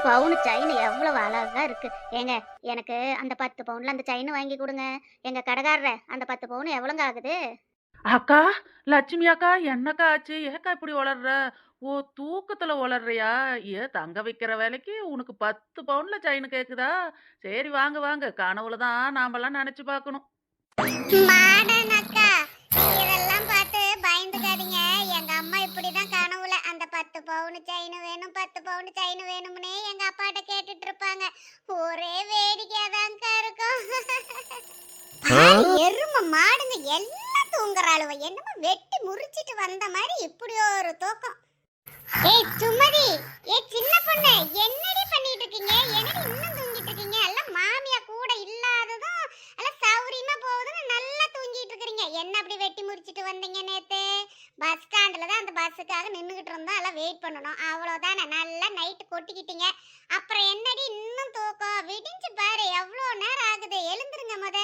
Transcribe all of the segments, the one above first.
பவுனு செயின் எவ்வளவு அழகா இருக்கு. ஏங்க, எனக்கு அந்த 10 பவுன்ல அந்த செயின் வாங்கி குடுங்க. எங்க கடைக்காரரே, அந்த 10 பவுன் எவ்வளோங்க ஆகுது? அக்கா, லட்சுமி அக்கா, என்னக்கா ஆச்சு? ஏக்கா இப்படி ஒளர்ற? ஓ! தூக்கத்துல ஒளர்றியா? ஏன் தங்க விக்கிற வேலைக்கு உனக்கு 10 பவுன்ல செயின் கேக்குதா? சரி வாங்க, வாங்க. கனவுல தான் நாமெல்லாம் நெனச்சு பாக்கணும். மாடன் அக்கா, இதெல்லாம் பார்த்து பயந்துக்காதீங்க. எங்க அம்மா இப்படிதான் கனவுல அந்த 10 பவுன் செயின் வேணும், 10 பவுன் செயின் வேணும்னே எங்க அப்பாட்ட கேட்டுட்டு இருப்பாங்க. ஒரே வேடிக்கையா தான்க்கா இருக்கும். எரும மாடுங்க எல்லாம் தூங்குறாளுவ. என்னமோ வெட்டி முறிச்சிட்டு வந்த மாதிரி இப்படி ஒரு தூக்கம். ஏய் சுமதி, ஏய் சின்ன பொண்ணு, என்னடி பண்ணிட்டு இருக்கீங்க? என்னடி இன்னும் தூங்கிட்டு இருக்கீங்க? எல்லாம் மாமியா கூட இல்லாததும் எல்லாம் சௌரியமா போகுதுன்னு நல்லா தூங்கிட்டு இருக்கீங்க. என்ன அப்படி வெட்டி முறிச்சிட்டு வந்தீங்க நேத்து? பஸ் ஸ்டாண்ட்ல தான் அந்த பஸ்ஸுக்காக நின்னுகிட்டு இருந்தோம். எல்லாம் வெயிட் பண்ணணும். அவ்வளவுதானே. நல்லா நைட் கொட்டிக்கிட்டீங்க. அப்புறம் என்னடி இன்னும் தூக்கம்? விடிஞ்சு பாரு, எவ்வளோ நேரம் ஆகுது. எழுந்துருங்க முத.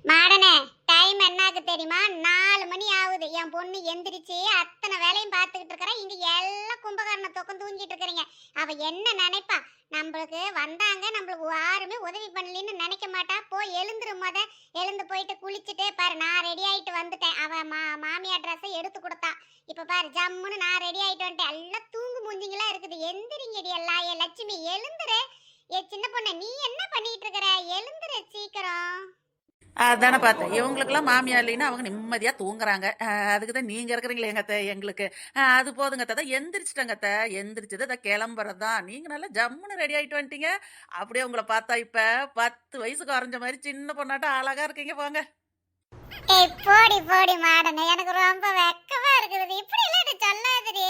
மாடனே, டைம் என்ன ஆகுது தெரியுமா? 4 மணி ஆகுது. என் பொண்ணு எந்திரிச்சு அத்தனை வேலையும் பார்த்துக்கிட்டு இருக்கறா. இங்க எல்லாம் கும்பகர்ண தூக்கம் தூங்கிட்டு இருக்கறீங்க. அவ என்ன நினைப்பா? நம்மளுக்கு வந்தாங்க, நம்மளுக்கு யாருமே உதவி பண்ணலன்னு நினைக்க மாட்டா. போய் எழுந்துரு முத. எழுந்து போயிட்டு குளிச்சுட்டு பாரு, நான் ரெடி ஆயிட்டு வந்துட்டேன். அவ மாமியார் ட்ரெஸ்ஸை எடுத்து கொடுத்தா. இப்ப பாரு, ஜம்முன்னு நான் ரெடி ஆயிட்டு வந்துட்டேன். எல்லாம் தூங்கு மூஞ்சிங்களா இருக்குது. எந்திரிங்கடி எல்லாம். ஏ லட்சுமி எழுந்துரு. ஏ சின்ன பொண்ணு, நீ என்ன பண்ணிட்டு இருக்கற? எழுந்துரு சீக்கிரம். அதானே பார்த்தேன். இவங்களுக்கெல்லாம் மாமியார் இல்லைன்னா அவங்க நிம்மதியா தூங்குறாங்க. அதுக்கு தான் நீங்க இருக்கிறீங்களே எங்க அத்தை எங்களுக்கு. அது போதுங்க அத்தை. அதான் எந்திரிச்சுட்டேங்க அத்தை. எந்திரிச்சது அதான் கிளம்புறது தான். நீங்க நல்லா ஜம்முன்னு ரெடி ஆயிட்டு வந்துட்டீங்க. அப்படியே உங்கள பார்த்தா இப்ப 10 வயசு குறைஞ்ச மாரி சின்ன பொண்ணாட்டம் அழகா இருக்கீங்க போங்க. ஏய் போடி போடி மாடனே, எனக்கு ரொம்ப வெக்கமா இருக்குது. இப்படி எல்லாம் நீ சொல்லாதடி.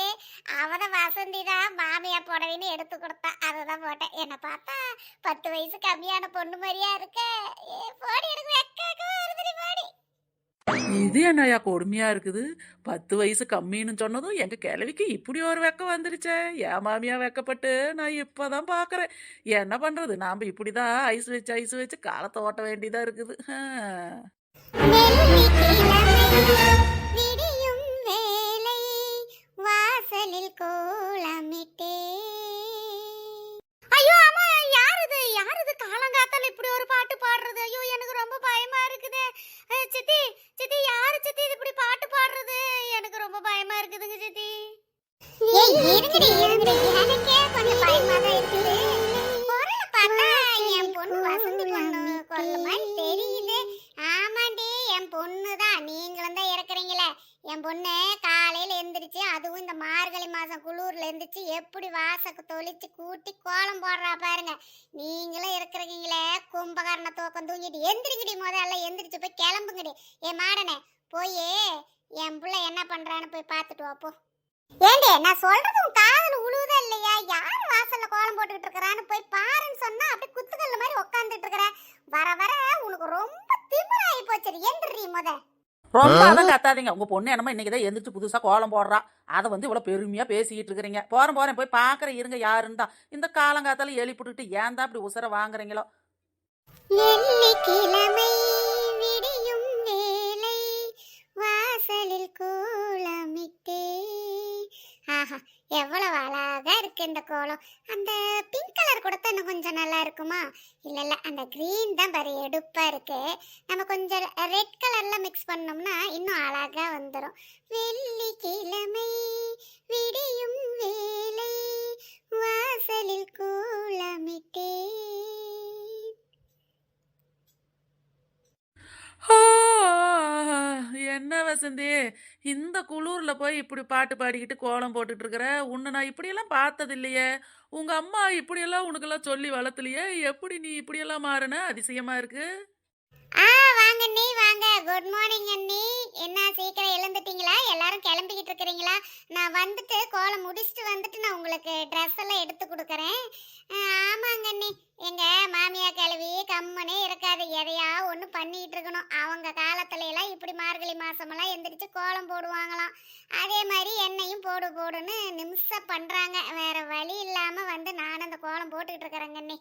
அவதான் வசந்தி தான் மாமியா புடவைன்னு எடுத்து கொடுத்தா, அதுதான் போட்டேன். என்ன பார்த்தா 10 வயசு கம்மியான பொண்ணு மாதிரியா இருக்க. ஏ போடி, எனக்கு வெக்கமா வருதுடி போடி. இது என்னய்யா கொடுமையா இருக்குது? 10 வயசு கம்மின்னு சொன்னதும் எங்க கிழவிக்கு இப்படி ஒரு வெக்கம் வந்துருச்சே. என் மாமியா வெக்கப்பட்டு நான் இப்பதான் பாக்குறேன். என்ன பண்றது? நாம இப்படிதான் ஐஸ் வச்சு காலத்தை ஓட்ட வேண்டியதா இருக்குது. வெள்ளிக்கிழமை விடியும் வேளை வாசலில் கோலமிட்டே. ஐயோ அம்மா, யாருது யாருது காலங்காத்தால இப்படி ஒரு பாட்டு பாடுறது? ஐயோ எனக்கு ரொம்ப பயமா இருக்குது. சித்தி சித்தி, யாரு சித்தி இது இப்படி பாட்டு பாடுறது? எனக்கு ரொம்ப பயமா இருக்குதுங்க சித்தி. ஏய் இருங்கடி இருங்கடி, எனக்கே கொஞ்சம் பயமா தான் இருக்குது. குரல பார்த்தா என் பொண்ணு வசந்தி பொண்ணு குரல் மாதிரி தெரியுது. ஆமாண்டி, என் பொண்ணு தான். நீங்களும் தான் இறக்குறீங்களே. என் பொண்ணு காலையில எந்திரிச்சு, அதுவும் இந்த மார்கழி மாசம் குளூர்ல எந்திரிச்சு எப்படி வாசக்கு தொளிச்சு கூட்டி கோலம் போடுறா பாருங்க. நீங்களும் இருக்கிறீங்களே கும்பகர்ண தூக்கம் தூங்கிட்டு எந்திரிங்கடி. முதல்ல எந்திரிச்சு போய் கிளம்புங்கடி. ஏ மாடனே, போய் என் புள்ள என்ன பண்றான்னு போய் பார்த்துட்டு வா போ. ஏண்டி, நான் சொல்றது உன் காதுல உழுவுதா இல்லையா? யார் வாசல்ல கோலம் போட்டுக்கிட்டு இருக்கறான்னு போய் பாருன்னு சொன்னா அப்படியே குத்துக்கல்ல மாதிரி உட்காந்துட்டு இருக்கற. வர வர உனக்கு ரொம்ப திமிராயி போச்சு. எந்திரி முத. ரொம்ப அதான் கத்தாதீங்க. உங்க பொண்ணு என்னமோ இன்னைக்குதான் எந்திரிச்சு புதுசா கோலம் போடுறா. அதை வந்து இவ்வளவு பெருமையா பேசிக்கிட்டு இருக்கிறீங்க. போறேன் போறேன் போய் பாக்குறேன் இருங்க யாருன்னு தான். இந்த காலங்காத்தால எழுப்பிட்டுட்டு ஏன் தான் இப்படி உசர வாங்குறீங்களோ? வெள்ளிக்கிழமை விடியும் வேளை வாசலில் கோலமிட்டே. ஆஹா, எவ்வளவு அழகா இருக்கு இந்த கோலம். அந்த பிங்க் கலர் கொடுத்தா இன்னும் கொஞ்சம் நல்லா இருக்குமா? இல்ல இல்ல, அந்த கிரீன் தான் பாரு எடுப்பா இருக்கு. நம்ம கொஞ்சம் ரெட் கலர்ல மிக்ஸ் பண்ணோம்னா இன்னும் அழகா வந்துடும். வெள்ளிக்கிழமை விடியும் வேளை வாசலில் கோலமிட்டே. ஆ, என்ன வசந்தி, இந்த குளூர்ல போய் இப்படி பாட்டு பாடிக்கிட்டு கோலம் போட்டுட்டு இருக்கிற? உன்னை நான் இப்படியெல்லாம் பார்த்தது இல்லையே. உங்க அம்மா இப்படியெல்லாம் உனக்கெல்லாம் சொல்லி வளர்த்தலையே. எப்படி நீ இப்படியெல்லாம் மாறின? அதிசயமா இருக்கு. ஆ வாங்க அண்ணி, வாங்க. குட் மார்னிங் அண்ணி. என்ன சீக்கிரம் எழுந்துட்டீங்களா? எல்லாரும் கிளம்பிக்கிட்டு இருக்கிறீங்களா? நான் வந்துட்டு கோலம் முடிச்சுட்டு வந்துட்டு நான் உங்களுக்கு ட்ரெஸ் எல்லாம் எடுத்து கொடுக்குறேன். ஆமாங்க அண்ணி, எங்க மாமியா கிழவி கம்மனே இருக்காது. எதையா ஒன்று பண்ணிட்டு இருக்கணும். அவங்க காலத்துல எல்லாம் இப்படி மார்கழி மாசமெல்லாம் எந்திரிச்சு கோலம் போடுவாங்களாம். அதே மாதிரி என்னையும் போடு போடுன்னு நிமிஷம் பண்றாங்க. வேற வழி இல்லாம வந்து நானும் அந்த கோலம் போட்டுக்கிட்டு இருக்கிறேங்க அண்ணி.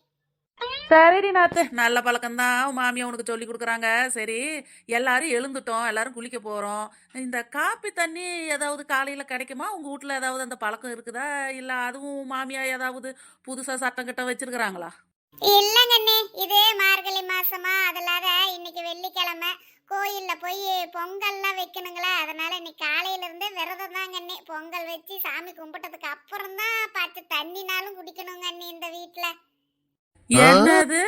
சரிடி நாத்து, நல்ல பழக்கம்தான் உன் மாமியா உனக்கு சொல்லி கொடுக்குறாங்க. சரி, எல்லாரும் எழுந்துட்டோம், எல்லாரும் குளிக்க போறோம். இந்த காப்பி தண்ணி ஏதாவது காலையில கிடைக்குமா? உங்க வீட்ல ஏதாவது அந்த பழக்கம் இருக்குதா? இல்ல அதுவும் உன் மாமியா ஏதாவது புதுசா சட்டம் கிட்டம் வச்சிருக்கிறாங்களா? இல்லங்கண்ணே, இதே மார்கழி மாசமா அதனால இன்னைக்கு வெள்ளிக்கிழமை கோயில்ல போய் பொங்கல்லாம் வைக்கணுங்களா, அதனால இன்னைக்கு காலையில இருந்தே விரதம் தாங்க அண்ணே. பொங்கல் வச்சு சாமி கும்பிட்டதுக்கு அப்புறம் தான் பச்சை தண்ணினாலும் குடிக்கணுங்க அண்ணே இந்த வீட்ல. என்னது?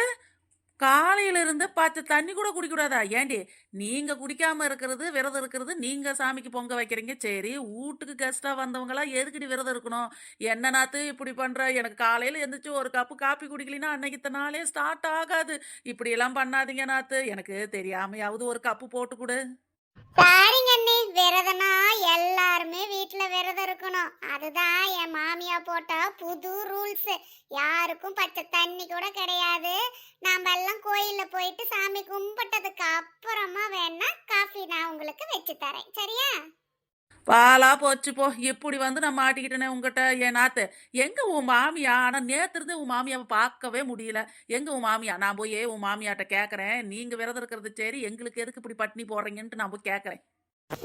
காலையில இருந்து பச்சை தண்ணி கூட குடிக்கூடாதா? ஏண்டி, நீங்க குடிக்காம இருக்கிறது, விரதம் இருக்கிறது, நீங்க சாமிக்கு பொங்க வைக்கிறீங்க. சரி, வீட்டுக்கு கெஸ்ட்டா வந்தவங்கலாம் எதுக்குடி விரதம் இருக்கணும்? என்ன நாத்து இப்படி பண்ற? எனக்கு காலையில எந்திரிச்சு ஒரு கப்பு காப்பி குடிக்கலைன்னா அன்னைக்கு நாளே ஸ்டார்ட் ஆகாது. இப்படியெல்லாம் பண்ணாதீங்க நாத்து. எனக்கு தெரியாமையாவது ஒரு கப்பு போட்டு குடு. சாரிங்க அண்ணே, விரதம்னா எல்லாருமே வீட்ல விரதம் இருக்கணும். அதுதான் என் மாமியா போட்ட புது ரூல்ஸ். யாருக்கும் பச்சை தண்ணி கூட கிடையாது. நாம எல்லாம் கோயில்ல போயிட்டு சாமி கும்பிட்டதுக்கு அப்புறமா வேணா காஃபி நான் உங்களுக்கு வச்சு தரேன், சரியா? பாலா போச்சு போ. இப்படி வந்து நான் மாட்டிக்கிட்டேனே உங்ககிட்ட. என் நாத்து, எங்க உன் மாமியா? ஆனா நேத்து இருந்து உன் மாமியாவை பார்க்கவே முடியல. எங்க உன் மாமியா? நான் போய் உன் மாமியாட்ட கேட்கறேன். நீங்க விரதம் இருக்கிறது சரி, எங்களுக்கு எதுக்கு இப்படி பட்டினி போடுறீங்கன்ட்டு நான் போய் கேட்கறேன்.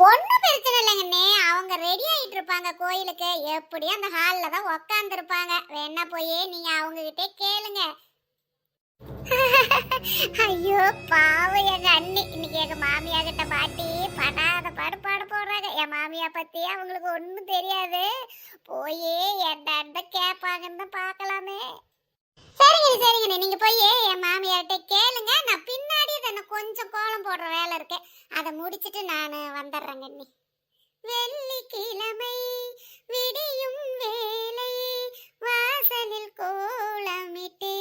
ஒன்றும் பிரச்சனை இல்லைங்கண்ணே, அவங்க ரெடி ஆயிட்டு இருப்பாங்க கோயிலுக்கு. எப்படியும் அந்த ஹாலில் தான் உக்காந்து இருப்பாங்க. வேணா போய் நீங்க அவங்க கிட்டே கேளுங்க. ஐயோ பாவம் எங்க அண்ணி, இன்னைக்கு எங்க மாமியா கிட்ட பாட்டி படாத பாடு பாட போடுறாங்க. என் மாமியா பத்தி அவங்களுக்கு ஒன்றும் தெரியாது. போயே என்னன்னு கேட்பாங்கன்னு பார்க்கலாமே. சரிங்க சரிங்க, நீங்க போய் என் மாமியார்கிட்ட கேளுங்க. நான் பின்னாடி தானே கொஞ்சம் கோலம் போடுற வேலை இருக்கு, அதை முடிச்சிட்டு நான் வந்துடுறேங்க அண்ணி. வெள்ளிக்கிழமை விடியும் வேலை வாசலில் கோலமிட்டே.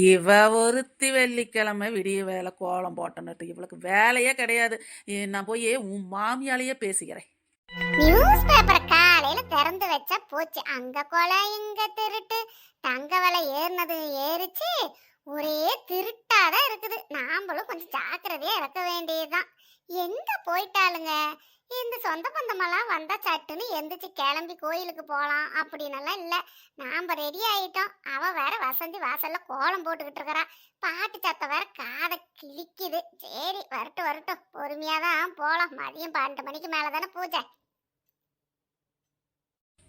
இவ ஒருத்தி வெள்ளிக்கிழமை விடிய வேலை கோலம் போட்டனட்டு இவளுக்கு வேலையே கிடையாது. நான் போய் உன் மாமியாலேயே பேசிக்கிறேன். நியூஸ் பேப்பரை காலையில திறந்து வச்சா போச்சு, அங்க கொலை இங்க திருட்டு. தங்க விலை ஏறினது ஏறிச்சு, ஒரே திருட்டாதான் இருக்குது. நாமளும் கொஞ்சம் ஜாக்கிரதையா இருக்க வேண்டியதுதான். எங்க போயிட்டாளுங்க? இந்த சொந்த பந்தமெல்லாம் வந்தா சட்டுன்னு எந்திரிச்சு கிளம்பி கோயிலுக்கு போகலாம் அப்படின்னலாம் இல்லை. நாம ரெடி ஆயிட்டோம். அவ வேற வசந்தி வாசல்ல கோலம் போட்டுக்கிட்டு இருக்கிறா. பாட்டு சத்தம் வேற காதை கிழிக்குது. சரி, வரட்டும் வரட்டும், பொறுமையாதான் போலாம். மதியம் 12 மணிக்கு மேலதானே பூஜை.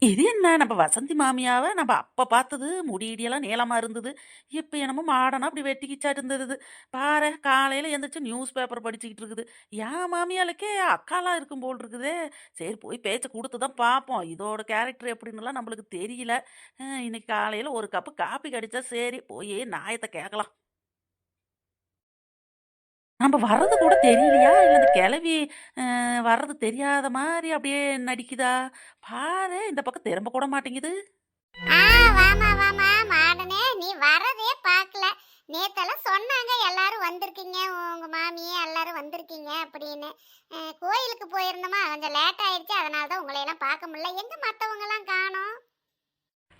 இது என்ன, நம்ம வசந்தி மாமியாவை நம்ம அப்ப பார்த்தது முடியெல்லாம் நீளமா இருந்தது. இப்ப என்னமோ மாடனா அப்படி வெட்டிக்கிச்சா இருந்தது. பாரு, காலையில எந்திரிச்சு நியூஸ் பேப்பர் படிச்சுக்கிட்டு இருக்குது. என் மாமியாளுக்கே அக்காலாம் இருக்கும் போல் இருக்குதே. சரி, போய் பேச்சை கொடுத்து தான் பார்ப்போம். இதோட கேரக்டர் எப்படின்னுலாம் நம்மளுக்கு தெரியல. இன்னைக்கு காலையில ஒரு கப்பு காப்பி கடிச்சா சரி, போய் நாயத்தை கேட்கலாம். நம்ம வர்றது கூட தெரியலையா? இல்ல இந்த கிழவி வர்றது தெரியாத மாரி அப்படியே நடிக்குதா? பாரு, இந்த பக்கம் திரும்ப கூட மாட்டேங்குது. ஆ, வாமா வாமா மாடனே, நீ வரதே பார்க்கல. நேத்தெல்லாம் சொன்னாங்க எல்லாரும் வந்திருக்கீங்க, உங்க மாமியே எல்லாரும் வந்திருக்கீங்க அப்படின்னு. கோயிலுக்கு போயிருந்தோமா, கொஞ்சம் லேட் ஆயிடுச்சு, அதனால தான் உங்களை எல்லாம் பார்க்க முடியல. எங்க மத்தவங்க எல்லாம் காணோம்?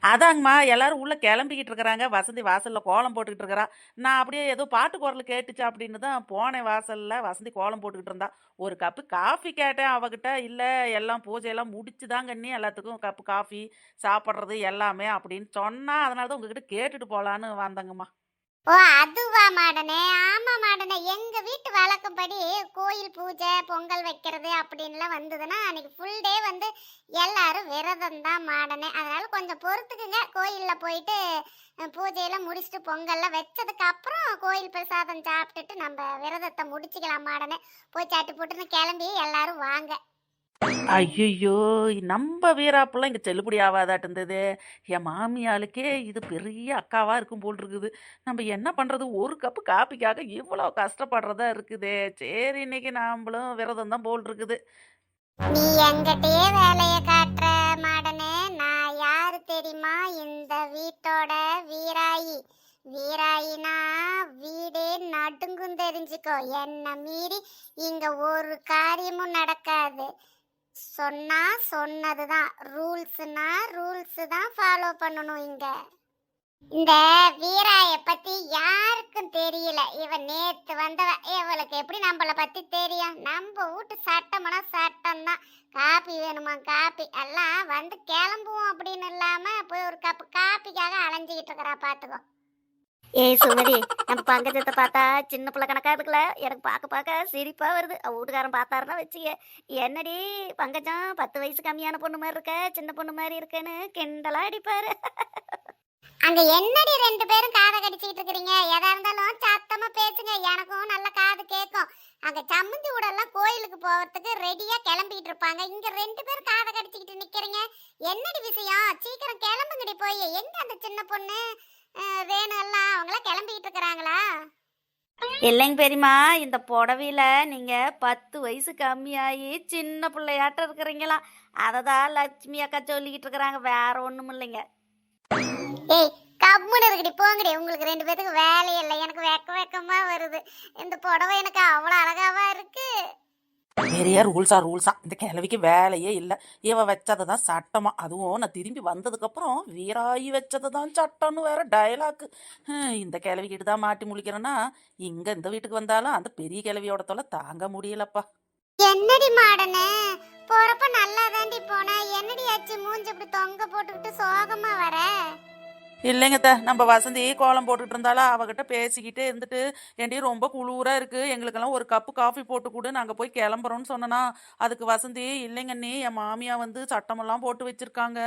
அதாங்கம்மா, எல்லாரும் உள்ள கிளம்பிக்கிட்டு இருக்கிறாங்க. வசந்தி வாசல்ல கோலம் போட்டுக்கிட்டு இருக்கிறா. நான் அப்படியே ஏதோ பாட்டு குரல் கேட்டுச்சு அப்படின்னு தான் போனேன் வாசல்ல. வசந்தி கோலம் போட்டுக்கிட்டு இருந்தா. ஒரு கப்பு காஃபி கேட்டேன் அவகிட்ட. இல்ல, எல்லாம் பூஜையெல்லாம் முடிச்சுதாங்க அண்ணி, எல்லாத்துக்கும் கப்பு காஃபி சாப்பிட்றது எல்லாமே அப்படின்னு சொன்னா. அதனால தான் உங்ககிட்ட கேட்டுட்டு போலான்னு வந்தேங்கம்மா. ஓ, அதுவா மாடனே? ஆமா மாடனே, எங்க வீட்டு வழக்கப்படி கோயில் பூஜை பொங்கல் வைக்கிறது அப்படின்லாம் வந்ததுன்னா அன்னைக்கு ஃபுல் டே வந்து எல்லாரும் விரதம் தான் மாடனே. அதனால கொஞ்சம் பொறுத்துக்குங்க. கோயில்ல போயிட்டு பூஜையெல்லாம் முடிச்சுட்டு பொங்கல்லாம் வச்சதுக்கு அப்புறம் கோயில் பிரசாதம் சாப்பிட்டுட்டு நம்ம விரதத்தை முடிச்சுக்கலாம் மாடனே. போய் சட்டு போட்டுன்னு கிளம்பி எல்லாரும் வாங்க. ஐயையோ! நம்ப வீராப்புலாம் இங்க செல்லுபடி ஆவாதாட்டுருந்தது. என் மாமியாளுக்கே இது பெரிய அக்காவா இருக்கும் போல் இருக்குது. நம்ம என்ன பண்றது? ஒரு கப்பு காப்பிக்காக இவ்வளோ கஷ்டப்படுறதா இருக்குதே! சரி, இன்னைக்கு நாம்பளும் விரதம் தான் போல் இருக்குது. நீ எங்கிட்டயே வேலைய காட்டுற மாடனே. நான் யாரு தெரியுமா? இந்த வீட்டோட வீராயி. வீராயினா வீடே நடுங்கும், தெரிஞ்சுக்கோ. என்ன மீறி இங்க ஒரு காரியமும் நடக்காது. சொன்னா சொன்னதுதான். ரூல்ஸ்னா ரூல்ஸ் தான் ஃபாலோ பண்ணணும் இங்க. இந்த வீராய பத்தி யாருக்கும் தெரியல. இவ நேத்து வந்தவ. இவளுக்கு எப்படி நம்மள பத்தி தெரியும்? நம்ம வீட்டு சட்டம்னா சட்டம் தான். காப்பி வேணுமா காப்பி எல்லாம் வந்து கிளம்புவோம் அப்படின்னு இல்லாம போய் ஒரு கப்பு காப்பிக்காக அலைஞ்சிக்கிட்டு இருக்கிறா, பாத்துக்கோ. ஏய் சுமதி, நம்ம பங்கஜத்தை பார்த்தா சின்ன பிள்ளை கணக்கா இருக்குல்ல. எனக்கு பார்க்க பார்க்க சிரிப்பா வருது. அவ வீட்டுக்காரன் பார்த்தாருன்னா வச்சுக்க, என்னடி பங்கஜம் 10 வயசு கம்மியான பொண்ணு மாதிரி இருக்க, சின்ன பொண்ணு மாதிரி இருக்கேன்னு கிண்டலா அடிப்பாரு. அங்க என்னடி ரெண்டு பேரும் காதை கடிச்சிட்டு இருக்கிறீங்க? எதா இருந்தாலும் சத்தமா பேசுங்க, எனக்கும் நல்ல காது கேட்கும். அங்க சம்மந்தி ஊடெல்லாம் கோயிலுக்கு போறதுக்கு ரெடியா கிளம்பிட்டு இருப்பாங்க, இங்க ரெண்டு பேரும் காதை கடிச்சிக்கிட்டு நிக்கிறீங்க. என்னடி விஷயம்? சீக்கிரம் கிளம்புங்கடி போய். எங்க அந்த சின்ன பொண்ணு வேணு எல்லாம் அவங்களாம் கிளம்பிட்டு இருக்கிறாங்களா? இல்லைங்க பெரியம்மா, இந்த புடவையில நீங்க 10 வயசு கம்மியாகி சின்ன பிள்ளையாட்டம் இருக்கிறீங்களா, அதை தான் லட்சுமி அக்கா சொல்லிக்கிட்டு இருக்கிறாங்க, வேற ஒண்ணும் இல்லைங்க. ஏய் கம்முன்னு இருக்குடி, போங்கடி. உங்களுக்கு ரெண்டு பேத்துக்கு வேலையே இல்லை, எனக்கு வெக்கமா வருது. இந்த புடவை எனக்கு அவ்வளோ அழகாவா இருக்கு. பெரிய ரூல்ஸா இந்த கிழவிக்கு வேலையே இல்லை. இவ வச்சதை தான் சட்டமா, அதுவும் நான் திரும்பி வந்ததுக்கப்புறம் வீராயி வச்சதை தான் சட்டம்னு வேற டயலாக்கு. இந்த கிழவிக்கிட்டு தான் மாட்டி முழிக்கிறேன்னா இங்கே இந்த வீட்டுக்கு வந்தாலும் அந்த பெரிய கிழவியோட தொலை தாங்க முடியலப்பா. என்னடி மாடனு போறப்ப நல்லா தாண்டி போன, என்னடி ஆச்சு மூஞ்சி இப்படி தொங்க போட்டுக்கிட்டு சோகமா வர? இல்லைங்கத்த, நம்ம வசந்தி கோலம் போட்டுட்டு இருந்தாலும் அவகிட்ட பேசிக்கிட்டே இருந்துட்டு, ஏண்டி ரொம்ப குளூரா இருக்கு, எங்களுக்கெல்லாம் ஒரு கப்பு காஃபி போட்டு கொடு, நாங்க போய் கிளம்புறோம்னு சொன்னனா. அதுக்கு வசந்தி, இல்லைங்கண்ணி என் மாமியா வந்து சட்டமெல்லாம் போட்டு வச்சிருக்காங்க,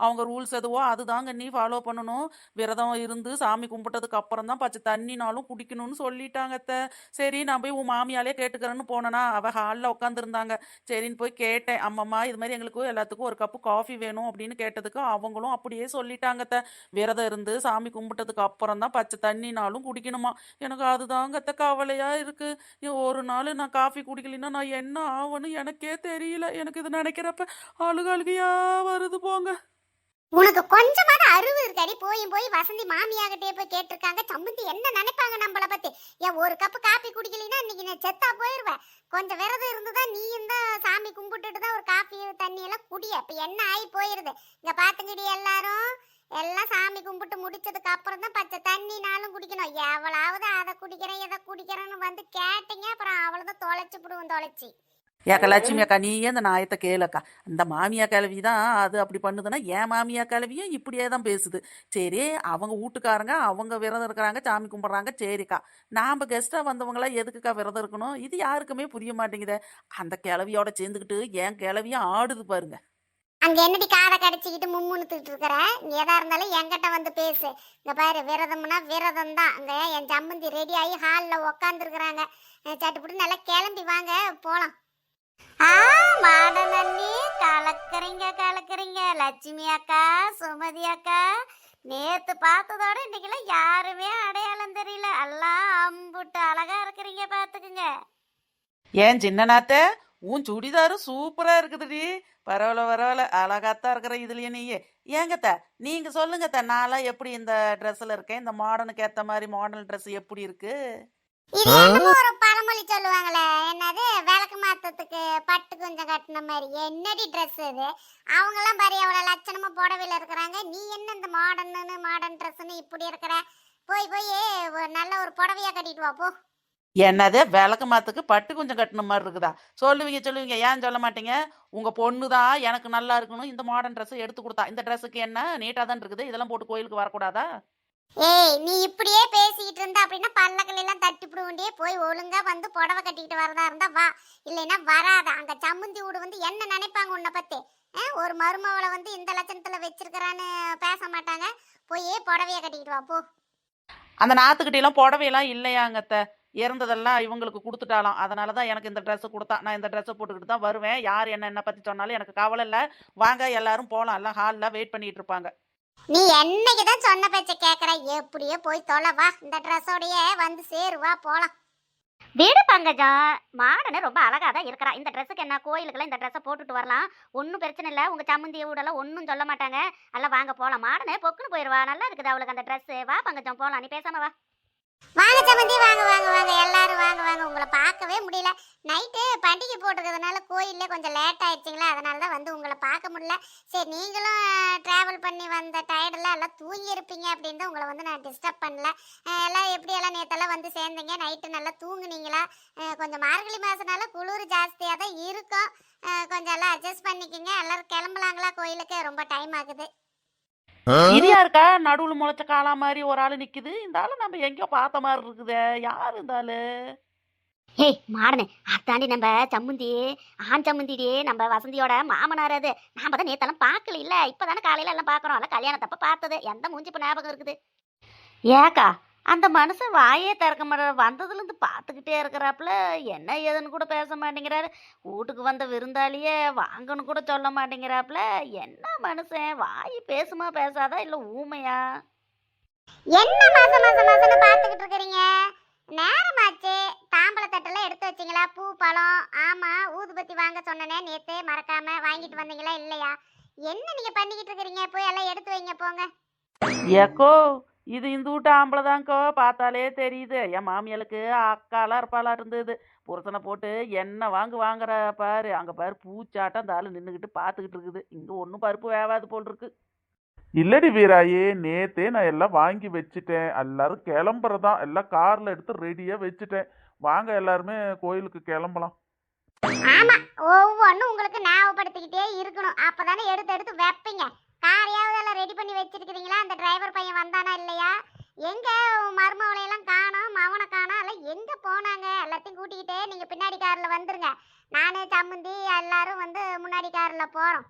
அவங்க ரூல்ஸ் எதுவோ அதுதாங்க நீ ஃபாலோ பண்ணணும், விரதம் இருந்து சாமி கும்பிட்டதுக்கு அப்புறம் தான் பச்சை தண்ணினாலும் குடிக்கணும்னு சொல்லிட்டாங்கத்த. சரி நான் போய் உன் மாமியாலே கேட்டுக்கிறேன்னு போனேனா, அவ ஹாலில் உட்காந்துருந்தாங்க. சரின்னு போய் கேட்டேன், அம்மம்மா இது மாதிரி எங்களுக்கு எல்லாத்துக்கும் ஒரு கப்பு காஃபி வேணும் அப்படின்னு கேட்டதுக்கு அவங்களும் அப்படியே சொல்லிட்டாங்கத்த. விரதம் இருந்து சாமி கும்பிட்டதுக்கு அப்புறம் தான் பச்சை தண்ணினாலும் குடிக்கணுமா. எனக்கு அதுதாங்கத்த கவலையா இருக்கு. ஒரு நாள் நான் காஃபி குடிக்கலைன்னா நான் என்ன ஆகணும் எனக்கே தெரியல. எனக்கு இது நினைக்கிறப்ப அழுகையா வருது போங்க. உனக்கு கொஞ்சமாவது அறிவு இருக்காடி? போய் வசந்தி மாமியாகிட்டே போய் கேட்டிருக்காங்க, சம்பந்தி என்ன நினைப்பாங்க நம்மள பத்தி. ஏன் ஒரு கப்பு காப்பி குடிக்கலைன்னா இன்னைக்கு நான் செத்தா போயிருவேன். கொஞ்சம் விரதம் இருந்துதான் நீ இந்த சாமி கும்பிட்டுட்டு தான் ஒரு காஃபி தண்ணி எல்லாம் குடிய, அப்ப என்ன ஆகி போயிருது. இங்க பாத்துங்கடி எல்லாரும், எல்லாம் சாமி கும்பிட்டு முடிச்சதுக்கு அப்புறம் தான் பச்சை தண்ணினாலும் குடிக்கணும். எவ்வளவு அதை குடிக்கிறேன் இதை குடிக்கிறேன்னு வந்து கேட்டீங்க, அப்புறம் அவ்வளவுதான் தொலைச்சு விடுவோம் தொலைச்சி. ஏக்கா லட்சுமி அக்கா, நீயே அந்த நாயத்தை கேளக்கா. அந்த மாமியா கிழவி தான் அது அப்படி பண்ணுதுன்னா என் மாமியா கிழவியும் இப்படியே தான் பேசுது. சரி அவங்க வீட்டுக்காரங்க அவங்க விரதம் இருக்கிறாங்க, சாமி கும்பிட்றாங்க, சரிக்கா. நாம் கெஸ்ட்டாக வந்தவங்களாம் எதுக்குக்கா விரதம் இருக்கணும்? இது யாருக்குமே புரிய மாட்டேங்குதே. அந்த கிழவியோட சேர்ந்துக்கிட்டு என் கிழவியும் ஆடுது பாருங்க. அங்க என்னடி காதை கடிச்சிக்கிட்டு மும்முணுத்துட்டு இருக்கிற? எதா இருந்தாலும் என்கிட்ட வந்து பேசு. இங்க பாரு, விரதம்னா விரதம் தான். அங்க என் சம்பந்தி ரெடி ஆகி ஹாலில் உக்காந்துருக்குறாங்க. சட்டுப்பட்டு நல்லா கிளம்பி வாங்க போலாம். மாடனி கலக்குறீங்க லட்சுமி அக்கா, சுமதி அக்கா. நேத்து பார்த்ததோட இன்னைக்கெல்லாம் யாருமே அடையாளம் தெரியல. எல்லாம் அம்புட்டு அழகா இருக்கிறீங்க, பாத்துக்குங்க. ஏன் சின்னநாத்த, உன் சுடிதாரும் சூப்பரா இருக்குதுடி. பரவாயில்ல அழகாத்தான் இருக்கிற இதுலயே நீயே. ஏங்கத்த நீங்க சொல்லுங்கத்த, நான்லாம் எப்படி இந்த ட்ரெஸ்ல இருக்கேன்? இந்த மாடர்னுக்கு ஏத்த மாதிரி மாடர்ன் ட்ரெஸ் எப்படி இருக்கு? இது என்னமோ ஒரு பழமொழி சொல்லுவாங்களே, என்னது விளக்கு மாத்தத்துக்கு பட்டு கொஞ்சம் கட்டின மாதிரி. என்னடி ட்ரெஸ் இது? அவங்க எல்லாம் பாரு எவ்வளவு லட்சணமா புடவையில இருக்கிறாங்க, நீ என்ன இந்த மாடர்ன் ட்ரெஸ்ன்னு இப்படி இருக்கிற? போய் நல்ல ஒரு புடவையா கட்டிட்டு வா போ. என்னது விளக்கு மாத்துக்கு பட்டு கொஞ்சம் கட்டின மாதிரி இருக்குதா? சொல்லுவீங்க, ஏன் சொல்ல மாட்டீங்க? உங்க பொண்ணு தான் எனக்கு நல்லா இருக்கணும் இந்த மாடர்ன் ட்ரெஸ் எடுத்து கொடுத்தா. இந்த ட்ரெஸ்ஸுக்கு என்ன நீட்டா தான் இருக்குது, இதெல்லாம் போட்டு கோயிலுக்கு வரக்கூடாதா? ஏய் நீ இப்படியே பேசிக்கிட்டு இருந்தா அப்படின்னா பல்லக்கள் எல்லாம் தட்டிப்பிடுவோண்டியே. போய் ஒழுங்கா வந்து புடவை கட்டிக்கிட்டு வரதா இருந்தா வா, இல்லைன்னா வராத. அங்க சம்மந்தி வீடு வந்து என்ன நினைப்பாங்க உன்னை பத்தி? ஒரு மருமவளை வந்து இந்த லட்சணத்துல வச்சிருக்கிறான்னு பேச மாட்டாங்க. போய் புடவைய கட்டிக்கிட்டு வா போ. அந்த நாத்துக்கிட்டெல்லாம் புடவையெல்லாம் இல்லையாங்கத்த, இறந்ததெல்லாம் இவங்களுக்கு கொடுத்துட்டாலாம். அதனால தான் எனக்கு இந்த ட்ரெஸ்ஸை கொடுத்தா. நான் இந்த ட்ரெஸ்ஸை போட்டுக்கிட்டு தான் வருவேன். யார் என்ன பற்றி சொன்னாலும் எனக்கு கவலை இல்லை. வாங்க எல்லாரும் போகலாம், எல்லாம் ஹாலில் வெயிட் பண்ணிட்டு இருப்பாங்க. நீ என்னைக்குதான் சொன்ன பேச்ச கேக்குற? எப்படியோ போய் தொலை வா, இந்த ட்ரெஸ்ஸோடயே வந்து சேருவா போலாம். வீடு பங்கஜம், மாடனு ரொம்ப அழகா தான் இருக்கிறா. இந்த ட்ரெஸ்ஸுக்கு என்ன, கோயிலுக்கெல்லாம் இந்த ட்ரெஸ்ஸை போட்டுட்டு வரலாம், ஒன்றும் பிரச்சனை இல்லை. உங்க சம்மந்தி வீடெல்லாம் ஒன்றும் சொல்ல மாட்டாங்க. நல்லா வாங்க போகலாம். மாடனு பொக்குன்னு போயிடுவா, நல்லா இருக்குது அவளுக்கு அந்த ட்ரெஸ்ஸு. வா பங்கஜம் போகலாம், நீ பேசாம வா. வாங்க சம்மந்தி, வாங்க எல்லாரும் வாங்க. உங்களை பார்க்கவே முடியல. நைட்டு பண்டிகை போட்டுக்கிறதுனால கோயிலே கொஞ்சம் லேட் ஆயிடுச்சிங்களா, அதனால தான் வந்து உங்களை பார்க்க முடியல. சரி நீங்களும் ட்ராவல் பண்ணி வந்த டயர்டில் எல்லாம் தூங்கி இருப்பீங்க அப்படின்னு தான் உங்களை வந்து நான் டிஸ்டர்ப் பண்ணல. எல்லாம் எப்படியெல்லாம் நேற்றெல்லாம் வந்து சேர்ந்தீங்க, நைட்டு நல்லா தூங்குனீங்களா? கொஞ்சம் மார்கழி மாதனால குளிர் ஜாஸ்தியாக தான் இருக்கும், கொஞ்சம் எல்லாம் அட்ஜஸ்ட் பண்ணிக்கிங்க. எல்லோரும் கிளம்பலாங்களா கோயிலுக்கு? ரொம்ப டைம் ஆகுது. இனியா இருக்கா நடுவுல முளைச்ச காளா மாதிரி ஒரு ஆளு நிக்குது. இந்த ஆளு நம்ம எங்கேயோ பார்த்த மாதிரி இருக்குதே. யாரு இந்த ஆளு? ஏய் மாடனே, அதாண்டி நம்ம சம்முந்தி, ஆண் சம்முந்திடி, நம்ம வசந்தியோட மாமனார் அது. நாம தான் நேத்தெல்லாம் பார்க்கல இல்ல, இப்பதானே காலையில எல்லாம் பார்க்கறோம். எல்லாம் கல்யாணத்தப்ப பார்த்தது. எந்த மூஞ்சி இப்ப ஞாபகம் இருக்குது? ஏக்கா, அந்த மனுஷன் வாயே திறக்க மாட்டார். வந்ததுல இருந்து பார்த்துக்கிட்டே இருக்கிறாப்புல. என்ன ஏதுன்னு கூட பேச மாட்டேங்கிறாரு. வீட்டுக்கு வந்த விருந்தாளியே வாங்கன்னு கூட சொல்ல மாட்டேங்கிறாப்புல. என்ன மனுஷன், வாய் பேசுமா பேசாதா இல்ல ஊமையா? என்ன மாசம் மாசம் மாசம்னு பாத்துக்கிட்டு இருக்கீங்க? நேரமாச்சு. தாம்பள தட்டெல்லாம் எடுத்து வச்சீங்களா? பூ பழம். ஆமா, ஊதுபத்தி வாங்க சொன்னனே நேத்து, மறக்காம வாங்கிட்டு வந்தீங்களா இல்லையா? என்ன நீங்க பண்ணிக்கிட்டு இருக்கீங்க? போய் எல்லாம் எடுத்து வைங்க போங்க. ஏக்கோ, இது இந்த வீட்டு ஆம்பளைதான்க்கோ. பார்த்தாலே தெரியுது. என் மாமியாளுக்கு அக்காலாம் இருப்பாளா இருந்தது. புருஷனை போட்டு என்ன வாங்குற பாரு. அங்க பாரு பூச்சாட்டம் அந்த ஆளு நின்றுக்கிட்டு பார்த்துக்கிட்டு இருக்குது. இங்க ஒன்றும் பருப்பு வேவாது போல் இருக்கு. இல்லடி வீராயே, நேத்தே நான் எல்லாம் வாங்கி வச்சுட்டேன். எல்லாரும் கிளம்புறதான், எல்லாம் கார்ல எடுத்து ரெடியா வச்சுட்டேன். வாங்க எல்லாருமே கோயிலுக்கு கிளம்பலாம். ஆமா, ஒவ்வொன்றும் உங்களுக்கு ஞாபகப்படுத்திக்கிட்டே இருக்கணும். அப்பதானே எடுத்து எடுத்து வைப்பீங்க. காரையாவது எல்லாம் ரெடி பண்ணி வச்சிருக்கீங்களா? அந்த டிரைவர் பையன் வந்தானா இல்லையா? எங்க மருமவளையெல்லாம் காணோம், மவனை காணோம். எல்லாம் எங்க போனாங்க? எல்லாத்தையும் கூட்டிக்கிட்டே நீங்க பின்னாடி கார்ல வந்துருங்க. நானு சம்மந்தி எல்லாரும் வந்து முன்னாடி கார்ல போறோம்.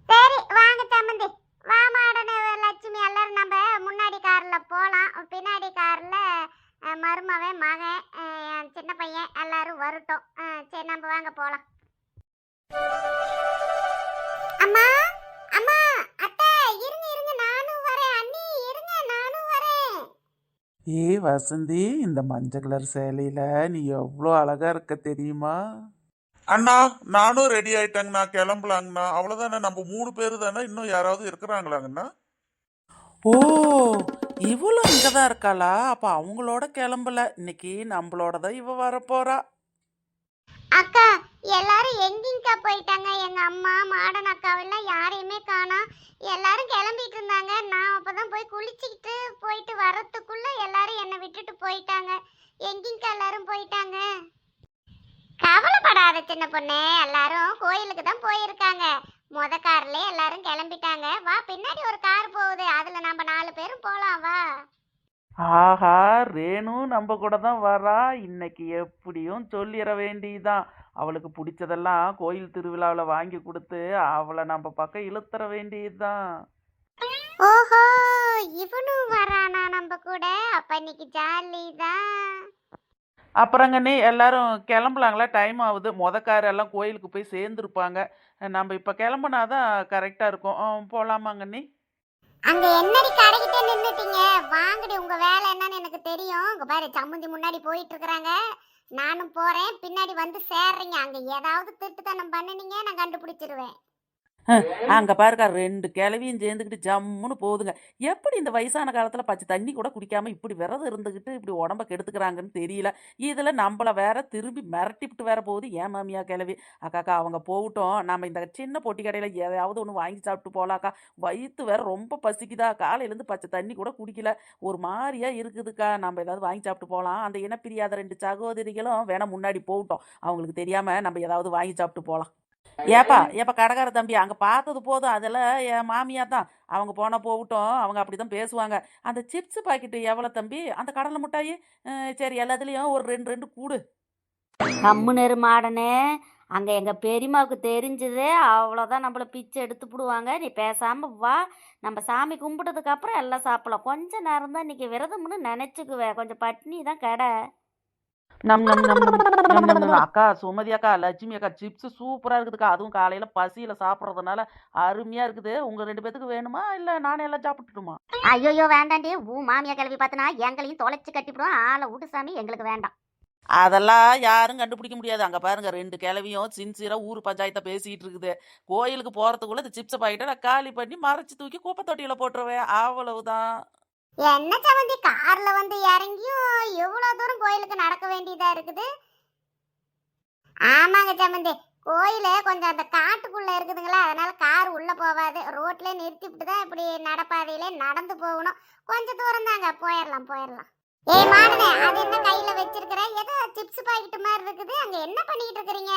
சரி வாங்க சம்மந்தி, வா மாடனே லட்சுமி, எல்லாரும் நம்ம முன்னாடி கார்ல போலாம். பின்னாடி கார்ல மருமவன் மகன் என் சின்ன பையன் எல்லாரும் வரட்டும். சரி நம்ம வாங்க போலாம். அம்மா அம்மா, அத்தை இருங்க இருங்க, நானும் வரேன். அண்ணி இருங்க, நானும் வரேன். வசந்தி, இந்த மஞ்சள் கலர் சேலையில நீ எவ்வளோ அழகா இருக்க தெரியுமா? அண்ணா நானும் ரெடி ஆயிட்டேங்கண்ணா, கிளம்பலாங்கண்ணா. அவ்வளோதானே, நம்ம 3 பேர் தானே, இன்னும் யாராவது இருக்கிறாங்களாங்கண்ணா? ஓ, இவளும் இங்கதான் இருக்காளா? அப்ப அவங்களோட கிளம்பல. இன்னைக்கு நம்மளோட தான் இவ வரப்போறா. அக்கா, எல்லாரும் எங்கேங்கக்கா போயிட்டாங்க? எங்க அம்மா மாடன் அக்காவெல்லாம் யாரையுமே காணோம். எல்லாரும் கிளம்பிட்டு இருந்தாங்க. நான் அப்பதான் போய் குளிச்சுக்கிட்டு போயிட்டு வரத்துக்குள்ள எல்லாரும் என்னை விட்டுட்டு போயிட்டாங்க. எங்கேங்கக்கா எல்லாரும் போயிட்டாங்க? கவலைப்படாத சின்ன பொண்ணு, எல்லாரும் கோயிலுக்கு தான் போயிருக்காங்க. மொத கார்ல எல்லாரும் கிளம்பிட்டாங்க. வா, பின்னாடி ஒரு கார் போகுது, அதுல நம்ம 4 பேரும் போலாம். வா. ஆஹா, ரேணு நம்ம கூட தான் வரா. இன்னைக்கு எப்படியும் சொல்லிட வேண்டியதுதான். அவளுக்கு பிடிச்சதெல்லாம் கோயில் திருவிழாவில் வாங்கி கொடுத்து அவளை நம்ம பக்கம் இழுத்துற வேண்டியதுதான். ஓஹோ, இவனும் வரானா நம்ம கூட? அப்ப இன்னைக்கு ஜாலி தான். அப்புறங்கண்ணே எல்லாரும் கிளம்பலாங்களா? டைம் ஆகுது. கார் எல்லாம் கோயிலுக்கு போய் சேர்ந்துருப்பாங்க. நம்ம இப்போ கிளம்புனாதான் கரெக்டாக இருக்கும். போகலாமாங்கண்ணே? அங்க என்னடி கடைக்கிட்டே நின்னுட்டீங்க? வாங்கடி, உங்க வேலை என்னன்னு எனக்கு தெரியும். இங்க பாரு, சம்மந்தி முன்னாடி போயிட்டு இருக்காங்க, நானும் போறேன். பின்னாடி வந்து சேர்றீங்க. அங்க ஏதாவது திருட்டுத்தனம் பண்ணுனீங்க, நான் கண்டுபிடிச்சிருவேன். அங்கே பாருக்கா, 2 கிளவியும் சேர்ந்துக்கிட்டு ஜம்முன்னு போகுதுங்க. எப்படி இந்த வயசான காலத்தில் பச்சை தண்ணி கூட குடிக்காம இப்படி விரதம் இருந்துக்கிட்டு இப்படி உடம்ப கெடுத்துக்கிறாங்கன்னு தெரியல. இதில் நம்மளை வேற திரும்பி மிரட்டிவிட்டு வேற போகுது ஏன் மாமியா கிளவி. அக்காக்கா அவங்க போகட்டும், நம்ம இந்த சின்ன பொட்டி கடையில் எதையாவது ஒன்று வாங்கி சாப்பிட்டு போகலாக்கா. வயிற்று வேற ரொம்ப பசிக்குதா. காலையிலேருந்து பச்சை தண்ணி கூட குடிக்கல, ஒரு மாதிரியா இருக்குதுக்கா. நம்ம ஏதாவது வாங்கி சாப்பிட்டு போகலாம். அந்த இனப்பிரியாத 2 சகோதரிகளும் வேணா முன்னாடி போகட்டும். அவங்களுக்கு தெரியாமல் நம்ம ஏதாவது வாங்கி சாப்பிட்டு போகலாம். ஏப்பா கடைக்கார தம்பி, அங்கே பார்த்தது போதும். அதெல்லாம் என் மாமியா தான். அவங்க போனால் போகட்டும், அவங்க அப்படி தான் பேசுவாங்க. அந்த சிப்ஸ் பாக்கெட்டு எவ்வளோ தம்பி? அந்த கடலை மிட்டாயி? சரி, எல்லாத்துலேயும் ஒரு 2 கூடு. கம்முனரு மாடனே, அங்க எங்க பெரியம்மாவுக்கு தெரிஞ்சது அவ்வளோதான், நம்மள பிச்சை எடுத்து போடுவாங்க. நீ பேசாம வா, நம்ம சாமி கும்பிட்டதுக்கு அப்புறம் எல்லாம் சாப்பிடலாம். கொஞ்ச நேரம் தான் இன்னைக்கு விரதம்னு நினைச்சுக்குவேன். கொஞ்சம் பட்னி தான் கடை. நம் நம் நம் நம் நம் நம் நம். அக்கா சுமதி அக்கா, லட்சுமி அக்கா, சிப்ஸ் சூப்பராக இருக்குதுக்கா. அதுவும் காலையில் பசியில் சாப்பிட்றதுனால அருமையாக இருக்குது. உங்கள் 2 பேத்துக்கு வேணுமா இல்லை நானே எல்லாம் சாப்பிட்டுட்டுமா? ஐயோ வேண்டாண்டி, மாமியா கிளவி பார்த்தினா எங்களையும் தொலைச்சு கட்டிவிடுவோம். ஆளை விட்டு சாமி, எங்களுக்கு வேண்டாம். அதெல்லாம் யாரும் கண்டுபிடிக்க முடியாது. அங்கே பாருங்க, 2 கிளவியும் சின்சியராக ஊர் பஞ்சாயத்தை பேசிகிட்டு இருக்குது. கோயிலுக்கு போகிறதுக்குள்ளே இந்த சிப்ஸை பாக்கெட்டை நான் காலி பண்ணி மறைச்சி தூக்கி குப்பை தொட்டியில் போட்டுருவேன். அவ்வளவுதான். என்ன சம்மந்தி, கார்ல வந்து இறங்கியும் எவ்வளவு தூரம் கோயிலுக்கு நடக்க வேண்டியதா இருக்குது? ஆமாங்க சம்மந்தி, கோயில கொஞ்சம் அந்த காட்டுக்குள்ள இருக்குதுங்களா, அதனால கார் உள்ள போகாது. ரோட்ல நிறுத்திவிட்டு தான் இப்படி நடப்பாதையிலே நடந்து போகணும். கொஞ்சம் தூரம் தாங்க, போயிடலாம் போயிடலாம். ஏய் மாடனே, அது என்ன கையில வச்சிருக்கிற? ஏதோ சிப்ஸ் பாக்கெட் மாதிரி இருக்குது. அங்க என்ன பண்ணிட்டு இருக்கிறீங்க?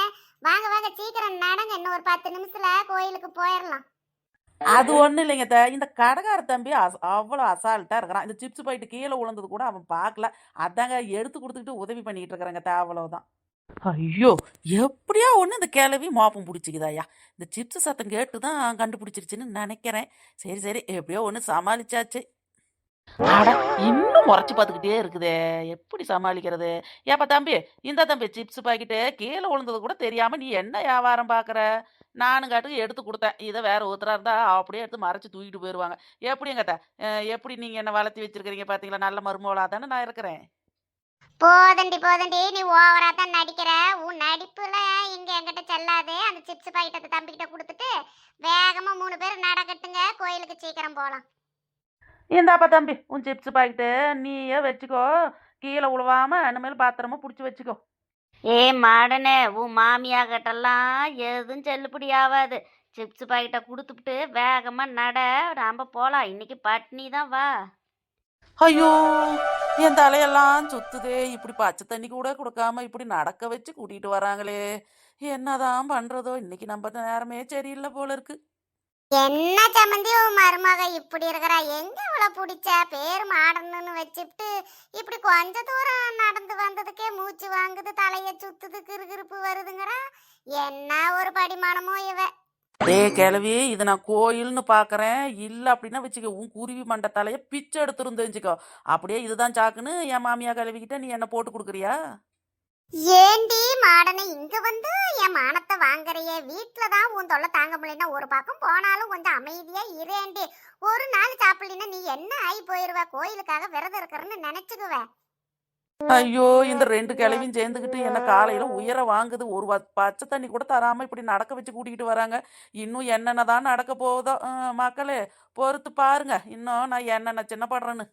வாங்க வாங்க, சீக்கிரம் நடங்க. இன்னும் ஒரு 10 நிமிஷத்துல கோயிலுக்கு போயிடலாம். அது ஒண்ணும் இல்லைங்க இந்த கடைக்கார தம்பி அவ்வளோ அசால்ட்டா இருக்கிறான். இந்த சிப்ஸ் பாக்கெட் கீழே விழுந்தது கூட அவன் பார்க்கல. அதாங்க எடுத்து கொடுத்துக்கிட்டு உதவி பண்ணிட்டு இருக்கிறாங்க அவ்வளவுதான். ஐயோ! எப்படியோ ஒண்ணு இந்த கிழவி மோப்பம் புடிச்சுக்குதாய்யா. இந்த சிப்ஸ் சத்தம் கேட்டு தான் கண்டுபிடிச்சிருச்சுன்னு நெனைக்கிறேன். சரி, சரி எப்படியோ ஒண்ணு சமாளிச்சாச்சு. அட! இன்னும் முறைச்சு பார்த்துக்கிட்டே இருக்குதே! எப்படி சமாளிக்கிறது? ஏப்பா தம்பி, இந்தா தம்பி சிப்ஸ் பாக்கெட்டு கீழ விழுந்தது கூட தெரியாம நீ என்ன வியாபாரம் பார்க்குற? நானும் காட்டுக்கு எடுத்து குடுத்தேன். இத வேற ஒருத்தரா இருந்தா அப்படியே எடுத்து மறைச்சு தூக்கிட்டு போயிருவாங்க. எப்படிங்க அத்த? எப்படி நீங்க என்ன வளர்த்தி வச்சிருக்கிறீங்க பார்த்தீங்களா? நல்ல மருமகளா தானே நான் இருக்கிறேன். போதண்டி போதண்டி, நீ ஓவரா தான் நடிக்கிற. உன் நடிப்புல இங்க என்கிட்ட செல்லாதே. அந்த சிப்ஸ் பாக்கெட்டை தம்பிக்கிட்ட கொடுத்துட்டு வேகமா 3 பேர் நடக்கட்டுங்க, கோயிலுக்கு சீக்கிரம் போலாம். இந்தாப்பா தம்பி, உன் சிப்ஸ் பாக்கெட்டு நீயே வச்சுக்கோ. கீழ உழுவாம இனிமேல் பத்திரமா புடிச்சு வச்சுக்கோ. ஏ மாடனே, உன் மாமியா கிட்டலாம் எதுவும் செல்லுபடி ஆகாது. சிப்ஸ் பாக்கெட்டை கொடுத்துப்புட்டு வேகமாக நட, நாம போகலாம். இன்னைக்கு பட்னி தான், வா. ஐயோ! என் தலையெல்லாம் சுத்துதே! இப்படி பச்சை தண்ணி கூட குடுக்காம இப்படி நடக்க வச்சு கூட்டிட்டு வராங்களே! என்னதான் பண்றதோ? இன்னைக்கு நம்ம நேரமே சரியில்ல போல இருக்கு. என்ன சம்மந்தி உன் மருமக இப்படி இருக்கிறா? எங்க இவ்வளவு பிடிச்ச பேர் மாடணும்னு வச்சுட்டு இப்படி கொஞ்ச தூரம் நடந்து வந்ததுக்கே மூச்சு வாங்குது, தலைய சுத்துது, கிறுகிறுப்பு வருதுங்கிறா. என்ன ஒரு படிமானமோ இவ. டேய் கிழவி, இதை நான் கோயில்னு பார்க்கறேன். இல்ல அப்படின்னா வச்சுக்க, உன் குருவி மண்டை தலைய பிச்சை எடுத்துரும் தெரிஞ்சுக்கோ. அப்படியே இதுதான் சாக்குன்னு என் மாமியா கிழவிக்கிட்ட நீ என்ன போட்டு கொடுக்குறியா? ஏண்டி மாடனை இங்க வந்து என் மானத்தை வாங்குறியே? வீட்டுல தான் உன் தொல்லை தாங்க முடியலன்னா ஒரு பக்கம் போனாலும் கொஞ்சம் அமைதியா இரேண்டி. ஒரு நாள் சாப்பிடலின்னா நீ என்ன ஆகி போயிருவ? கோயிலுக்காக விரதம் இருக்கிறன்னு நினைச்சுக்குவ. ஐயோ! இந்த 2 கிழவியும் சேர்ந்துக்கிட்டு என்ன காலையில உயர வாங்குது. ஒரு பச்சை தண்ணி கூட தராம இப்படி நடக்க வச்சு கூட்டிகிட்டு வராங்க. இன்னும் என்னென்னதான் நடக்க போகுதோ? மக்களே பொறுத்து பாருங்க. இன்னும் நான் என்னென்ன சின்ன படுறேன்னு.